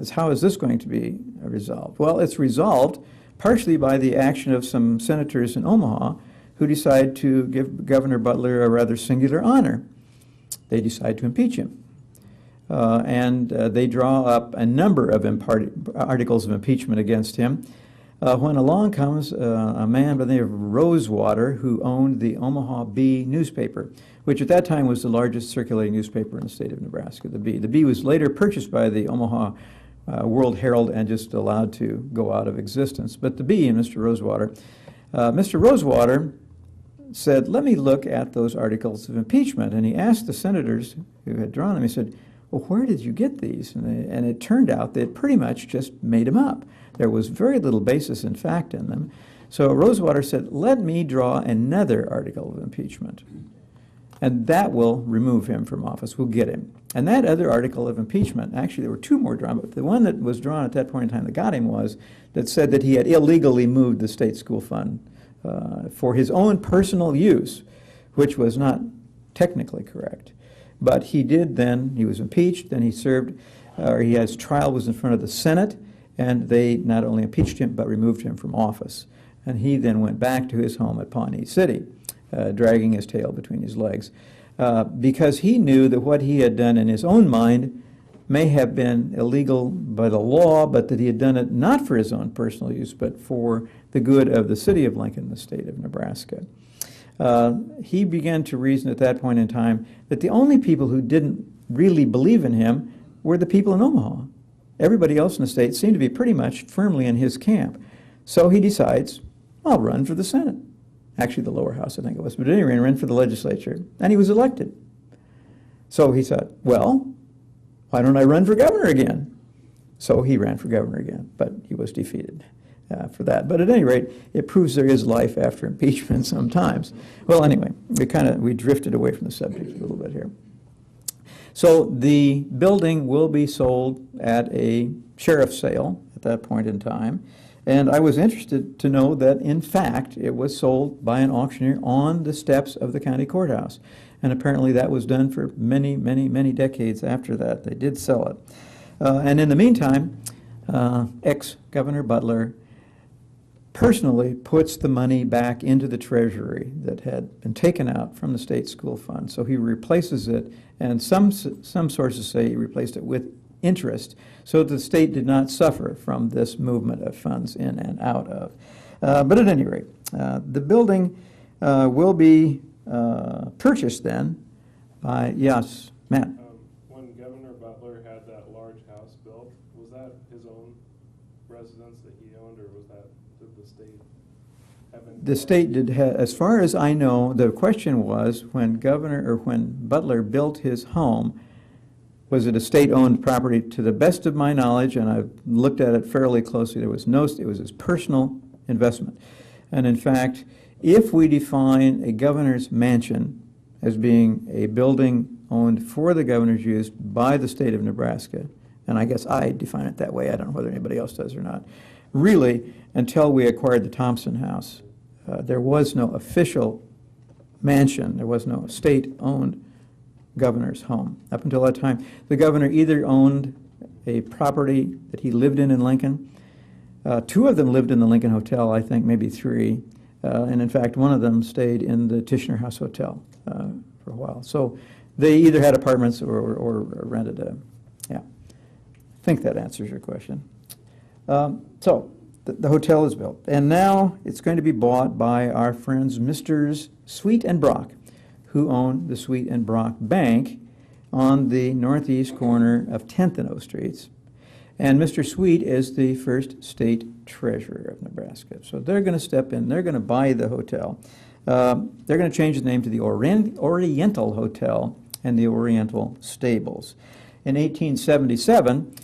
is how is this going to be resolved? Well, it's resolved partially by the action of some senators in Omaha who decide to give Governor Butler a rather singular honor. They decide to impeach him. And they draw up a number of articles of impeachment against him. When along comes a man by the name of Rosewater, who owned the Omaha Bee newspaper, which at that time was the largest circulating newspaper in the state of Nebraska, the Bee. The Bee was later purchased by the Omaha World Herald and just allowed to go out of existence. But the Bee and Mr. Rosewater said, let me look at those articles of impeachment. And he asked the senators who had drawn them, he said, well, where did you get these? And it turned out they had pretty much just made them up. There was very little basis in fact in them. So Rosewater said, let me draw another article of impeachment. And that will remove him from office. We'll get him. And that other article of impeachment, actually there were two more drawn, but the one that was drawn at that point in time that got him was that said that he had illegally moved the state school fund for his own personal use, which was not technically correct. But he did then, he was impeached, then he served, his trial was in front of the Senate, and they not only impeached him, but removed him from office. And he then went back to his home at Pawnee City, dragging his tail between his legs, because he knew that what he had done in his own mind may have been illegal by the law, but that he had done it not for his own personal use, but for the good of the city of Lincoln, the state of Nebraska. He began to reason at that point in time that the only people who didn't really believe in him were the people in Omaha. Everybody else in the state seemed to be pretty much firmly in his camp. So he decides, I'll run for the Senate. Actually, the lower house, I think it was. But anyway, he ran for the legislature, and he was elected. So he thought, well, why don't I run for governor again? So he ran for governor again, but he was defeated for that. But at any rate, it proves there is life after impeachment sometimes. Well, anyway, we drifted away from the subject a little bit here. So the building will be sold at a sheriff's sale at that point in time. And I was interested to know that, in fact, it was sold by an auctioneer on the steps of the county courthouse. And apparently that was done for many, many, many decades after that. They did sell it. And in the meantime, ex-Governor Butler personally puts the money back into the treasury that had been taken out from the state school fund. So he replaces it, and some sources say he replaced it with interest, so the state did not suffer from this movement of funds in and out of. But at any rate, the building will be purchased then by, yes, Matt. When Governor Butler had that large house built, was that his own residence that he owned, or was that, did the state have any? The state did, as far as I know, the question was when Butler built his home, was it a state-owned property? To the best of my knowledge, and I've looked at it fairly closely, there was no, it was his personal investment. And in fact, if we define a governor's mansion as being a building owned for the governor's use by the state of Nebraska, and I guess I define it that way, I don't know whether anybody else does or not, really, until we acquired the Thompson House, there was no official mansion, there was no state-owned governor's home. Up until that time, the governor either owned a property that he lived in Lincoln. Two of them lived in the Lincoln Hotel, I think, maybe three. And in fact, one of them stayed in the Tishnar Hotel for a while. So they either had apartments or rented a, yeah. I think that answers your question. So the hotel is built. And now it's going to be bought by our friends, Mr. Sweet and Brock, who own the Sweet and Brock Bank on the northeast corner of 10th and O Streets. And Mr. Sweet is the first state treasurer of Nebraska. So they're going to step in, they're going to buy the hotel. They're going to change the name to the Oriental Hotel and the Oriental Stables. In 1877,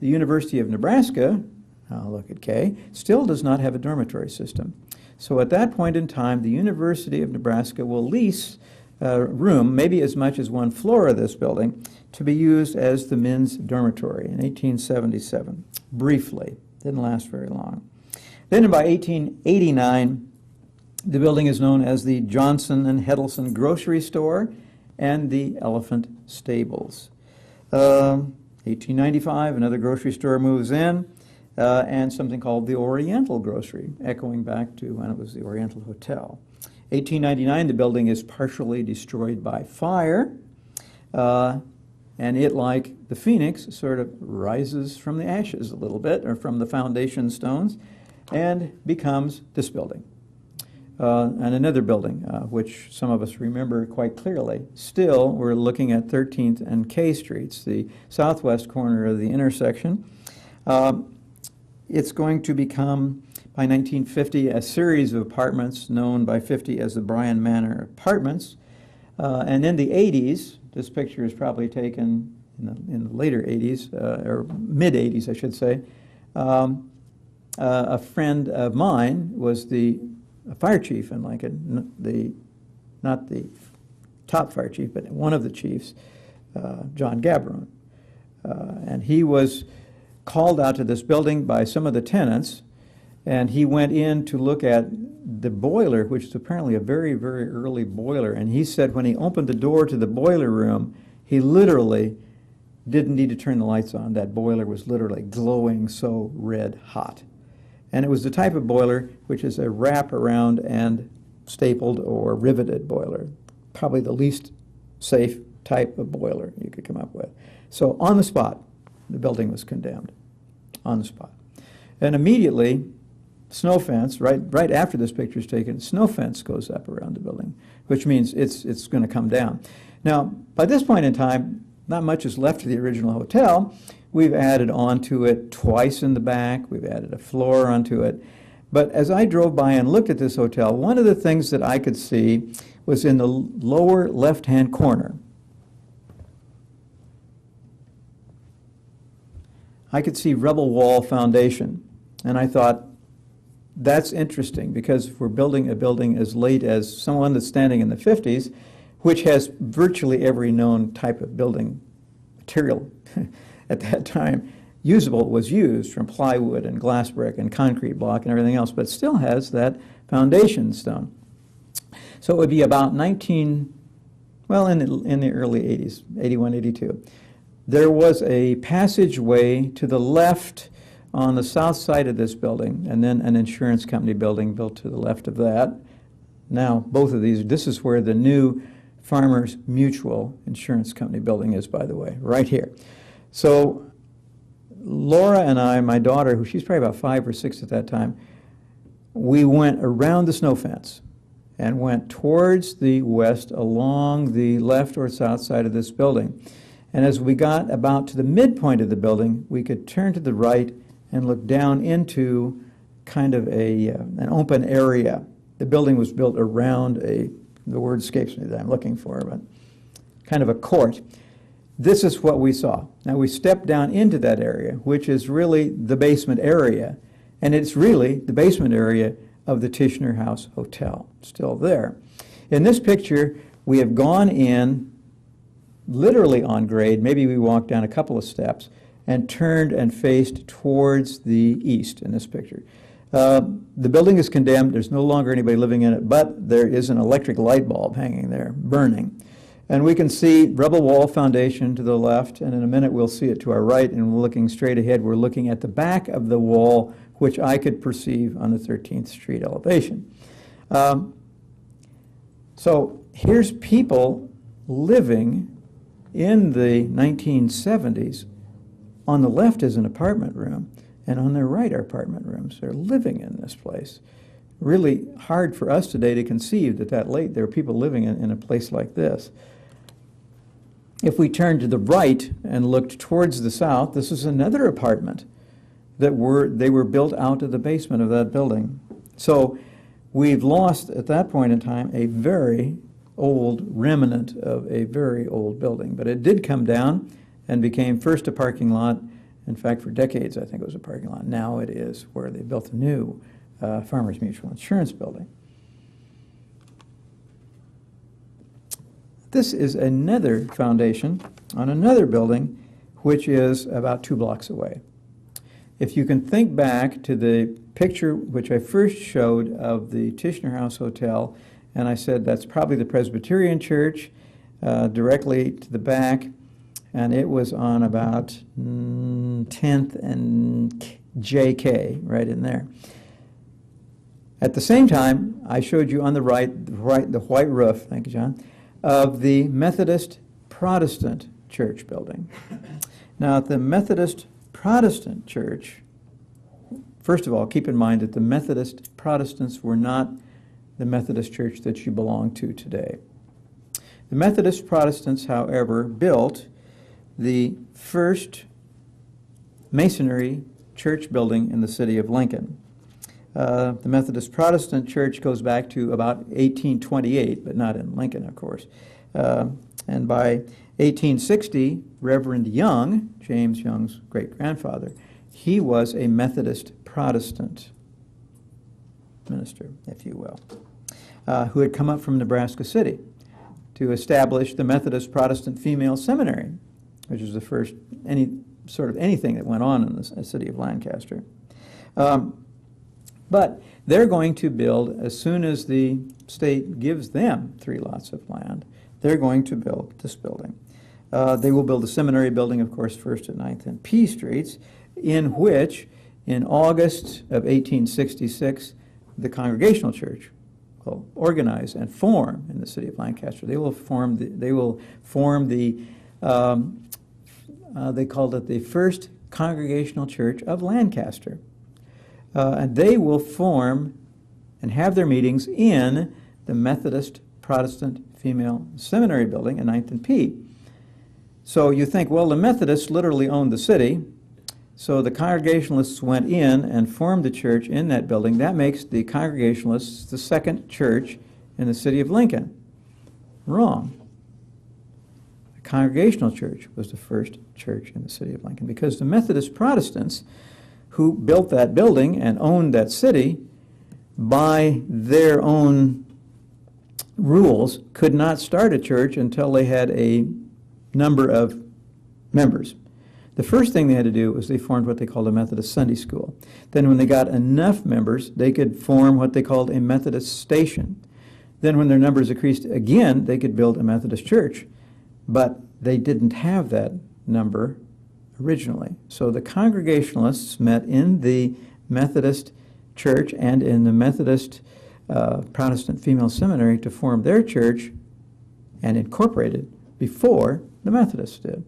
the University of Nebraska, I'll look at K, still does not have a dormitory system. So at that point in time, the University of Nebraska will lease room, maybe as much as one floor of this building, to be used as the men's dormitory in 1877. Briefly, didn't last very long. Then by 1889, the building is known as the Johnson and Heddleson Grocery Store and the Elephant Stables. 1895, another grocery store moves in, and something called the Oriental Grocery, echoing back to when it was the Oriental Hotel. 1899, the building is partially destroyed by fire, and it, like the phoenix, sort of rises from the ashes a little bit, or from the foundation stones, and becomes this building. And another building, which some of us remember quite clearly. Still, we're looking at 13th and K Streets, the southwest corner of the intersection. It's going to become, by 1950, a series of apartments known by 50 as the Bryan Manor Apartments. And in the 80s, this picture is probably taken in the later 80s, or mid-80s, I should say. A friend of mine was a fire chief in Lincoln, not the top fire chief, but one of the chiefs, John Gabron. And he was called out to this building by some of the tenants, and he went in to look at the boiler, which is apparently a very, very early boiler. And he said when he opened the door to the boiler room, he literally didn't need to turn the lights on. That boiler was literally glowing so red hot. And it was the type of boiler which is a wrap-around and stapled or riveted boiler, probably the least safe type of boiler you could come up with. So on the spot, the building was condemned, on the spot. And immediately, snow fence, right after this picture is taken, snow fence goes up around the building, which means it's going to come down. Now, by this point in time, not much is left of the original hotel. We've added onto it twice in the back. We've added a floor onto it. But as I drove by and looked at this hotel, one of the things that I could see was in the lower left-hand corner. I could see rubble wall foundation. And I thought, that's interesting, because if we're building a building as late as someone that's standing in the 50s, which has virtually every known type of building material at that time usable, was used, from plywood and glass brick and concrete block and everything else, but still has that foundation stone. So it would be about in the early 80s, 81, 82. There was a passageway to the left on the south side of this building, and then an insurance company building built to the left of that. Now, both of these, this is where the new Farmers Mutual Insurance Company building is, by the way, right here. So Laura and I, my daughter, who she's probably about 5 or 6 at that time, we went around the snow fence and went towards the west along the left or south side of this building. And as we got about to the midpoint of the building, we could turn to the right and look down into kind of an open area. The building was built around the word escapes me that I'm looking for, but kind of a court. This is what we saw. Now we stepped down into that area, which is really the basement area, and it's really the basement area of the Tishnar House Hotel, still there. In this picture, we have gone in literally on grade, maybe we walked down a couple of steps, and turned and faced towards the east in this picture. The building is condemned. There's no longer anybody living in it, but there is an electric light bulb hanging there, burning. And we can see rubble wall foundation to the left, and in a minute we'll see it to our right, and we're looking straight ahead. We're looking at the back of the wall, which I could perceive on the 13th Street elevation. So here's people living in the 1970s. On the left is an apartment room, and on their right are apartment rooms. They're living in this place. Really hard for us today to conceive that late there are people living in a place like this. If we turn to the right and looked towards the south, this is another apartment they were built out of the basement of that building. So we've lost, at that point in time, a very old remnant of a very old building. But it did come down and became first a parking lot. In fact, for decades, I think it was a parking lot. Now it is where they built a new Farmers Mutual Insurance building. This is another foundation on another building, which is about 2 blocks away. If you can think back to the picture which I first showed of the Tishnar House Hotel, and I said that's probably the Presbyterian Church, directly to the back. and it was on about 10th and JK, right in there. At the same time, I showed you on the right, the white roof, thank you, John, of the Methodist Protestant Church building. Now, the Methodist Protestant Church, first of all, keep in mind that the Methodist Protestants were not the Methodist Church that you belong to today. The Methodist Protestants, however, built the first masonry church building in the city of Lincoln. The Methodist Protestant Church goes back to about 1828, but not in Lincoln, of course. And by 1860, Reverend Young, James Young's great-grandfather, he was a Methodist Protestant minister, if you will, who had come up from Nebraska City to establish the Methodist Protestant Female Seminary, which was the first anything that went on in the city of Lancaster. But they're going to build, as soon as the state gives them 3 lots of land, they're going to build this building. They will build the seminary building, of course, first at 9th and P Streets, in which, in August of 1866, the Congregational Church will organize and form in the city of Lancaster. They called it the First Congregational Church of Lancaster. And they will form and have their meetings in the Methodist Protestant Female Seminary building in 9th and P. So you think, well, the Methodists literally owned the city, so the Congregationalists went in and formed the church in that building. That makes the Congregationalists the second church in the city of Lincoln. Wrong. The Congregational Church was the first church in the city of Lincoln, because the Methodist Protestants who built that building and owned that city, by their own rules, could not start a church until they had a number of members. The first thing they had to do was they formed what they called a Methodist Sunday School. Then when they got enough members, they could form what they called a Methodist station. Then when their numbers increased again, they could build a Methodist church. But they didn't have that number originally. So the Congregationalists met in the Methodist Church and in the Methodist Protestant Female Seminary to form their church and incorporate it before the Methodists did.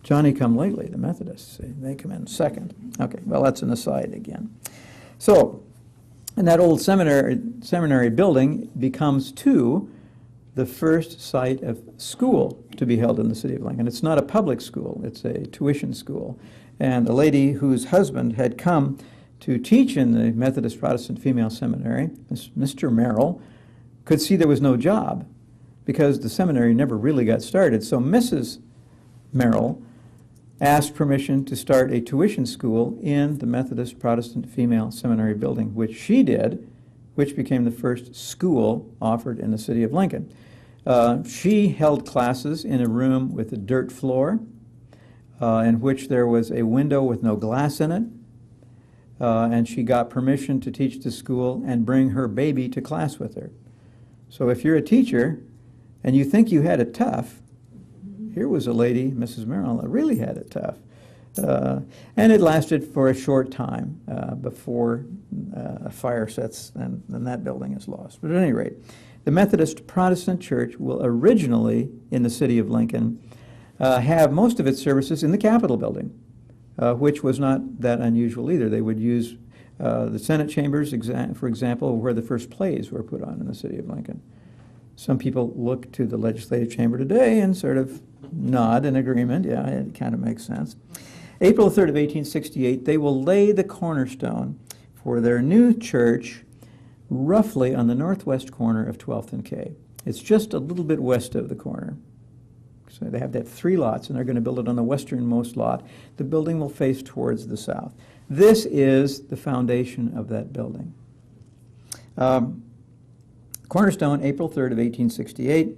Johnny come lately, the Methodists, they come in second. Okay, well, that's an aside again. So, and that old seminary building becomes, too, the first site of school to be held in the city of Lincoln. It's not a public school, it's a tuition school. And a lady whose husband had come to teach in the Methodist Protestant Female Seminary, Mr. Merrill, could see there was no job because the seminary never really got started. So Mrs. Merrill asked permission to start a tuition school in the Methodist Protestant Female Seminary building, which she did, which became the first school offered in the city of Lincoln. She held classes in a room with a dirt floor, in which there was a window with no glass in it, and she got permission to teach the school and bring her baby to class with her. So if you're a teacher and you think you had it tough, here was a lady, Mrs. Merrill, that really had it tough. And it lasted for a short time before a fire sets and then that building is lost. But at any rate, the Methodist Protestant Church will originally, in the city of Lincoln, have most of its services in the Capitol building, which was not that unusual either. They would use the Senate chambers, for example, where the first plays were put on in the city of Lincoln. Some people look to the legislative chamber today and sort of nod in agreement. Yeah, it kind of makes sense. April 3rd of 1868, they will lay the cornerstone for their new church roughly on the northwest corner of 12th and K. It's just a little bit west of the corner. So they have that 3 lots, and they're going to build it on the westernmost lot. The building will face towards the south. This is the foundation of that building. Cornerstone, April 3rd of 1868.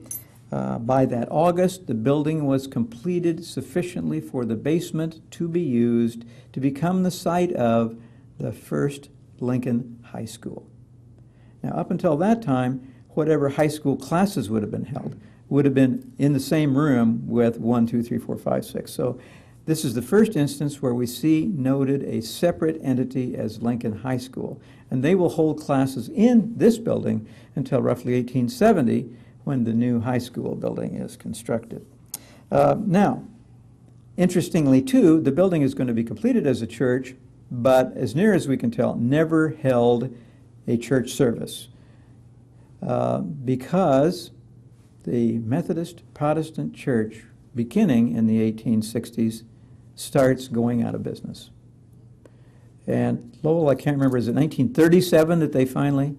By that August, the building was completed sufficiently for the basement to be used to become the site of the first Lincoln High School. Now, up until that time, whatever high school classes would have been held would have been in the same room with 1, 2, 3, 4, 5, 6. So this is the first instance where we see noted a separate entity as Lincoln High School. And they will hold classes in this building until roughly 1870, when the new high school building is constructed. Now, interestingly, too, the building is going to be completed as a church, but as near as we can tell, never held a church service because the Methodist Protestant Church, beginning in the 1860s, starts going out of business. And Lowell, I can't remember, is it 1937 that they finally?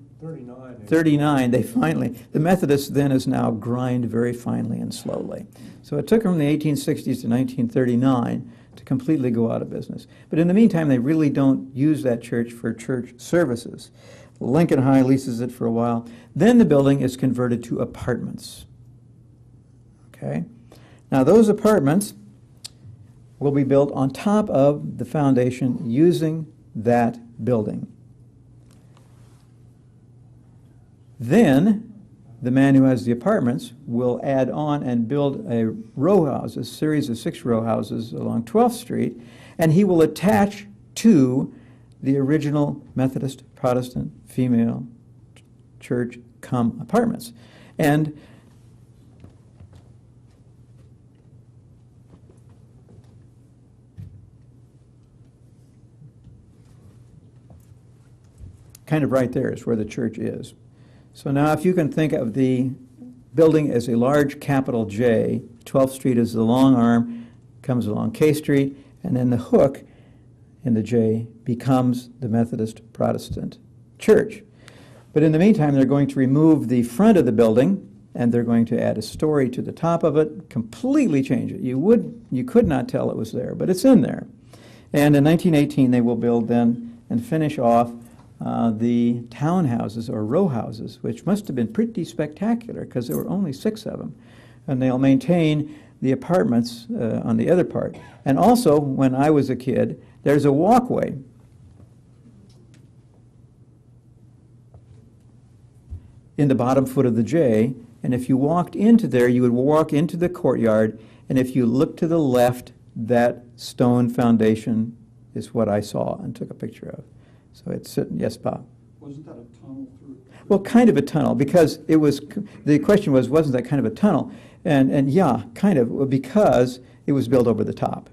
39, they finally, the Methodists then is now grind very finely and slowly. So it took them from the 1860s to 1939 to completely go out of business. But in the meantime, they really don't use that church for church services. Lincoln High leases it for a while. Then the building is converted to apartments. Okay? Now those apartments will be built on top of the foundation using that building. Then the man who has the apartments will add on and build a row house, a series of 6 row houses along 12th Street, and he will attach to the original Methodist Protestant female church cum apartments. And kind of right there is where the church is. So now if you can think of the building as a large capital J, 12th Street is the long arm, comes along K Street, and then the hook in the J becomes the Methodist Protestant Church. But in the meantime, they're going to remove the front of the building, and they're going to add a story to the top of it, completely change it. You could not tell it was there, but it's in there. And in 1918, they will build then and finish off the townhouses or row houses, which must have been pretty spectacular because there were only 6 of them. And they'll maintain the apartments on the other part. And also, when I was a kid, there's a walkway in the bottom foot of the J, and if you walked into there, you would walk into the courtyard, and if you looked to the left, that stone foundation is what I saw and took a picture of. So it's sitting, yes, Bob? Wasn't that a tunnel through? Well, kind of a tunnel, because it was, the question was, wasn't that kind of a tunnel? And yeah, kind of, because it was built over the top.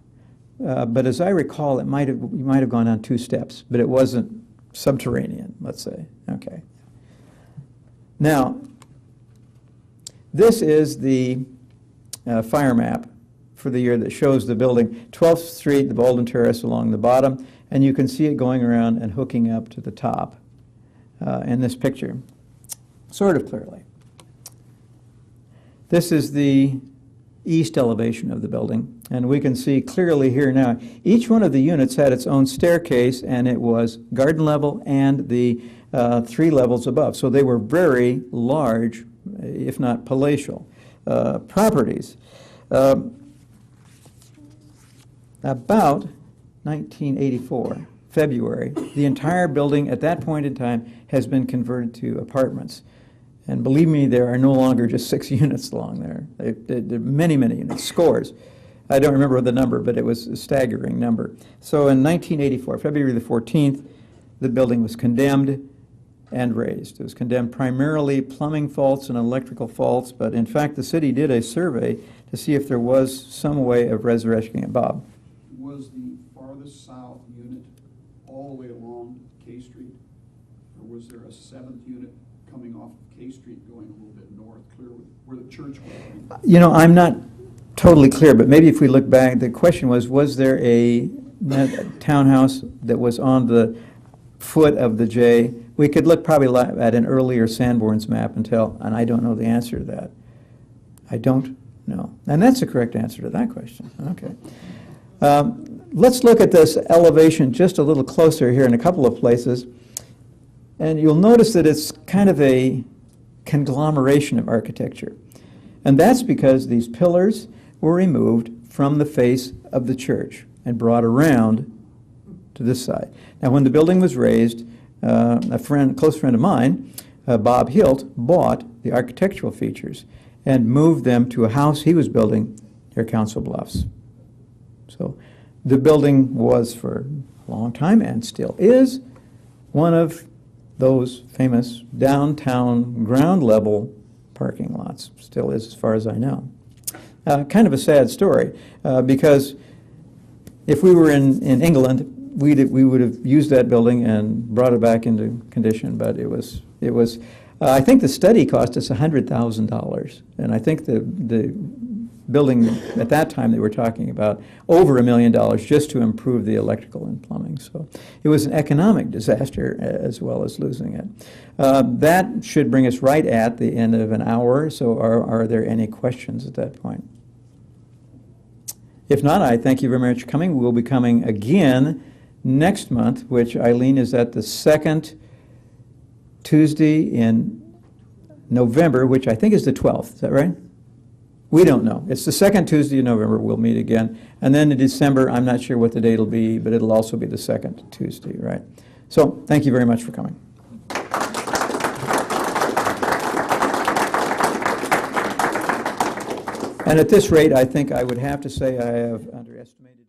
But as I recall, you might have gone on 2 steps, but it wasn't subterranean, let's say. Okay. Now, this is the fire map for the year that shows the building, 12th Street, the Bolden Terrace along the bottom, and you can see it going around and hooking up to the top in this picture, sort of clearly. This is the east elevation of the building, and we can see clearly here now, each one of the units had its own staircase, and it was garden level and the 3 levels above. So they were very large, if not palatial, properties. About 1984, February, the entire building at that point in time has been converted to apartments. And believe me, there are no longer just 6 units along there. There are many, many units, scores. I don't remember the number, but it was a staggering number. So in 1984, February the 14th, the building was condemned and razed. It was condemned primarily plumbing faults and electrical faults, but in fact the city did a survey to see if there was some way of resurrecting it. Bob? Was the farthest south unit all the way along K Street? Or was there a 7th unit coming off of K Street going a little bit north, clear where the church was? You know, I'm not totally clear, but maybe if we look back, the question was there a townhouse that was on the foot of the J? We could look probably at an earlier Sanborn's map and tell, and I don't know the answer to that. I don't know. And that's the correct answer to that question. Okay. Let's look at this elevation just a little closer here in a couple of places. And you'll notice that it's kind of a conglomeration of architecture. And that's because these pillars were removed from the face of the church and brought around to this side. Now, when the building was raised, a close friend of mine, Bob Hilt, bought the architectural features. and moved them to a house he was building near Council Bluffs. So the building was for a long time, and still is, one of those famous downtown ground-level parking lots. Still is, as far as I know. Kind of a sad story, because if we were in England, we would have used that building and brought it back into condition, but it was I think the study cost us $100,000, and I think the building at that time they were talking about over $1 million just to improve the electrical and plumbing. So it was an economic disaster as well as losing it. That should bring us right at the end of an hour. So are there any questions at that point? If not, I thank you very much for coming. We'll be coming again next month, which, Eileen, is at the second Tuesday in November, which I think is the 12th. Is that right? We don't know. It's the second Tuesday in November. We'll meet again. And then in December, I'm not sure what the date will be, but it'll also be the second Tuesday, right? So thank you very much for coming. And at this rate, I think I would have to say I have underestimated